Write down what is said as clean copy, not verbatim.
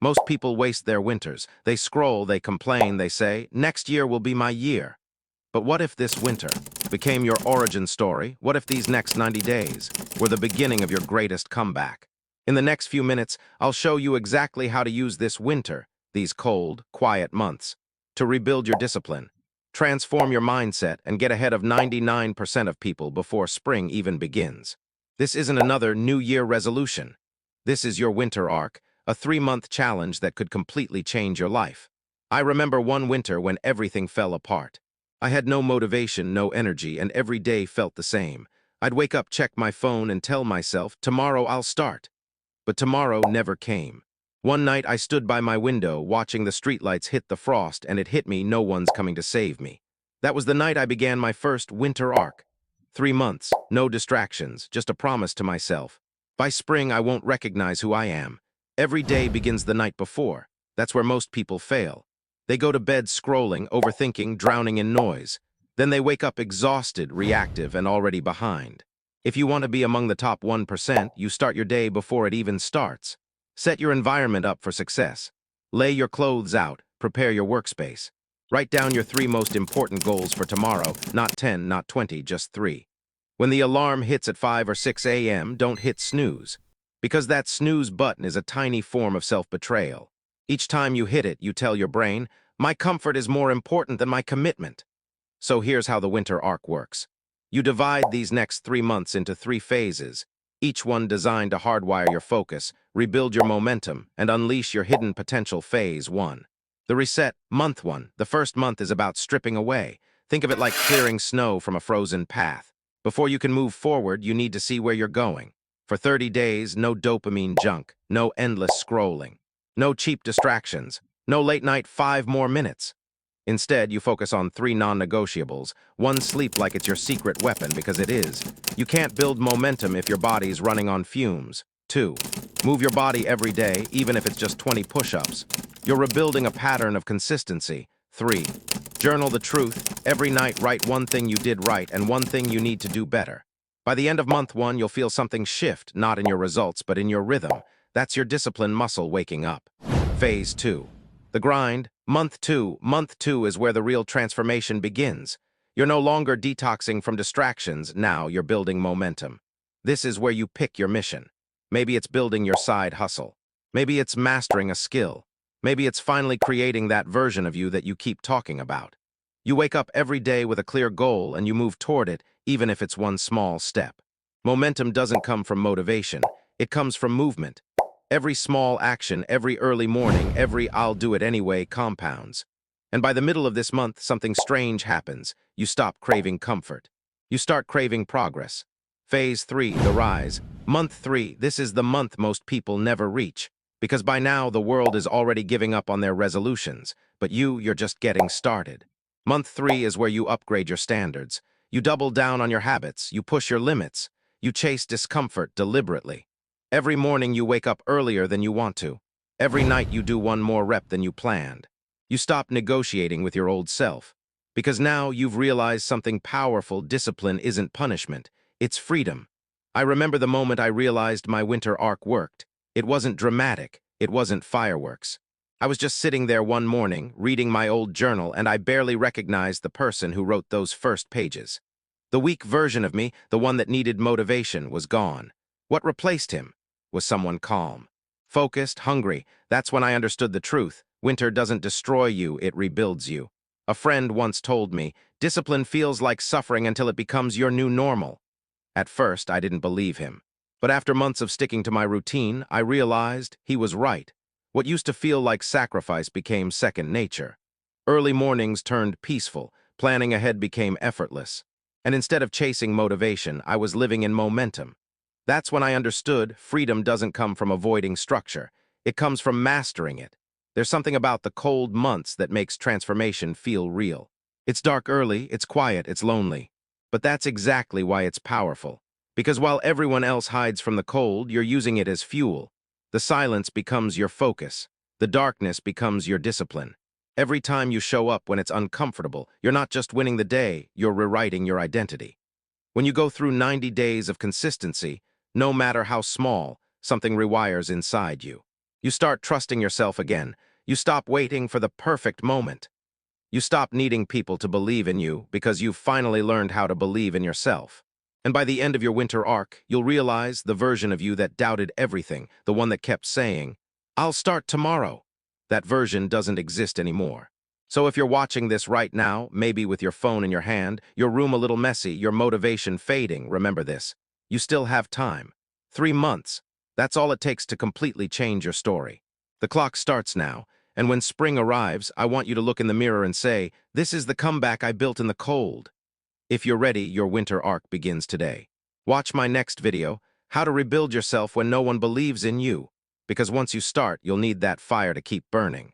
Most people waste their winters. They scroll, they complain, they say, next year will be my year. But what if this winter became your origin story? What if these next 90 days were the beginning of your greatest comeback? In the next few minutes, I'll show you exactly how to use this winter, these cold, quiet months, to rebuild your discipline, transform your mindset, and get ahead of 99% of people before spring even begins. This isn't another New Year resolution. This is your winter arc, a 3-month challenge that could completely change your life. I remember one winter when everything fell apart. I had no motivation, no energy, and every day felt the same. I'd wake up, check my phone, and tell myself, tomorrow I'll start. But tomorrow never came. One night I stood by my window, watching the streetlights hit the frost, and it hit me, no one's coming to save me. That was the night I began my first winter arc. 3 months, no distractions, just a promise to myself. By spring, I won't recognize who I am. Every day begins the night before. That's where most people fail. They go to bed scrolling, overthinking, drowning in noise. Then they wake up exhausted, reactive, and already behind. If you want to be among the top 1%, you start your day before it even starts. Set your environment up for success. Lay your clothes out, prepare your workspace. Write down your 3 most important goals for tomorrow, not 10, not 20, just 3. When the alarm hits at 5 or 6 a.m., don't hit snooze, because that snooze button is a tiny form of self-betrayal. Each time you hit it, you tell your brain, my comfort is more important than my commitment. So here's how the winter arc works. You divide these next 3 months into 3 phases, each one designed to hardwire your focus, rebuild your momentum, and unleash your hidden potential. Phase 1. The reset, month 1. The first month is about stripping away. Think of it like clearing snow from a frozen path. Before you can move forward, you need to see where you're going. For 30 days, no dopamine junk, no endless scrolling, no cheap distractions, no late night 5 more minutes. Instead, you focus on 3 non-negotiables. 1, sleep like it's your secret weapon, because it is. You can't build momentum if your body's running on fumes. 2, move your body every day, even if it's just 20 push-ups. You're rebuilding a pattern of consistency. 3, journal the truth. Every night, write 1 thing you did right and 1 thing you need to do better. By the end of month 1, you'll feel something shift, not in your results, but in your rhythm. That's your discipline muscle waking up. Phase 2. The grind. Month 2. Month 2 is where the real transformation begins. You're no longer detoxing from distractions, now you're building momentum. This is where you pick your mission. Maybe it's building your side hustle. Maybe it's mastering a skill. Maybe it's finally creating that version of you that you keep talking about. You wake up every day with a clear goal and you move toward it, even if it's 1 small step. Momentum doesn't come from motivation. It comes from movement. Every small action, every early morning, every I'll do it anyway compounds. And by the middle of this month, something strange happens. You stop craving comfort. You start craving progress. Phase 3, the rise. Month 3, this is the month most people never reach, because by now the world is already giving up on their resolutions, but you're just getting started. Month 3 is where you upgrade your standards. You double down on your habits. You push your limits. You chase discomfort deliberately. Every morning you wake up earlier than you want to. Every night you do 1 more rep than you planned. You stop negotiating with your old self. Because now you've realized something powerful. Discipline isn't punishment. It's freedom. I remember the moment I realized my winter arc worked. It wasn't dramatic. It wasn't fireworks. I was just sitting there one morning, reading my old journal, and I barely recognized the person who wrote those first pages. The weak version of me, the one that needed motivation, was gone. What replaced him was someone calm, focused, hungry. That's when I understood the truth. Winter doesn't destroy you, it rebuilds you. A friend once told me, discipline feels like suffering until it becomes your new normal. At first, I didn't believe him. But after months of sticking to my routine, I realized he was right. What used to feel like sacrifice became second nature. Early mornings turned peaceful, planning ahead became effortless. And instead of chasing motivation, I was living in momentum. That's when I understood freedom doesn't come from avoiding structure. It comes from mastering it. There's something about the cold months that makes transformation feel real. It's dark early, it's quiet, it's lonely. But that's exactly why it's powerful. Because while everyone else hides from the cold, you're using it as fuel. The silence becomes your focus. The darkness becomes your discipline. Every time you show up when it's uncomfortable, you're not just winning the day, you're rewriting your identity. When you go through 90 days of consistency, no matter how small, something rewires inside you. You start trusting yourself again. You stop waiting for the perfect moment. You stop needing people to believe in you because you've finally learned how to believe in yourself. And by the end of your winter arc, you'll realize the version of you that doubted everything, the one that kept saying, "I'll start tomorrow." That version doesn't exist anymore. So if you're watching this right now, maybe with your phone in your hand, your room a little messy, your motivation fading, remember this. You still have time. 3 months. That's all it takes to completely change your story. The clock starts now, and when spring arrives, I want you to look in the mirror and say, "This is the comeback I built in the cold." If you're ready, your winter arc begins today. Watch my next video, How to Rebuild Yourself When No One Believes in You, because once you start, you'll need that fire to keep burning.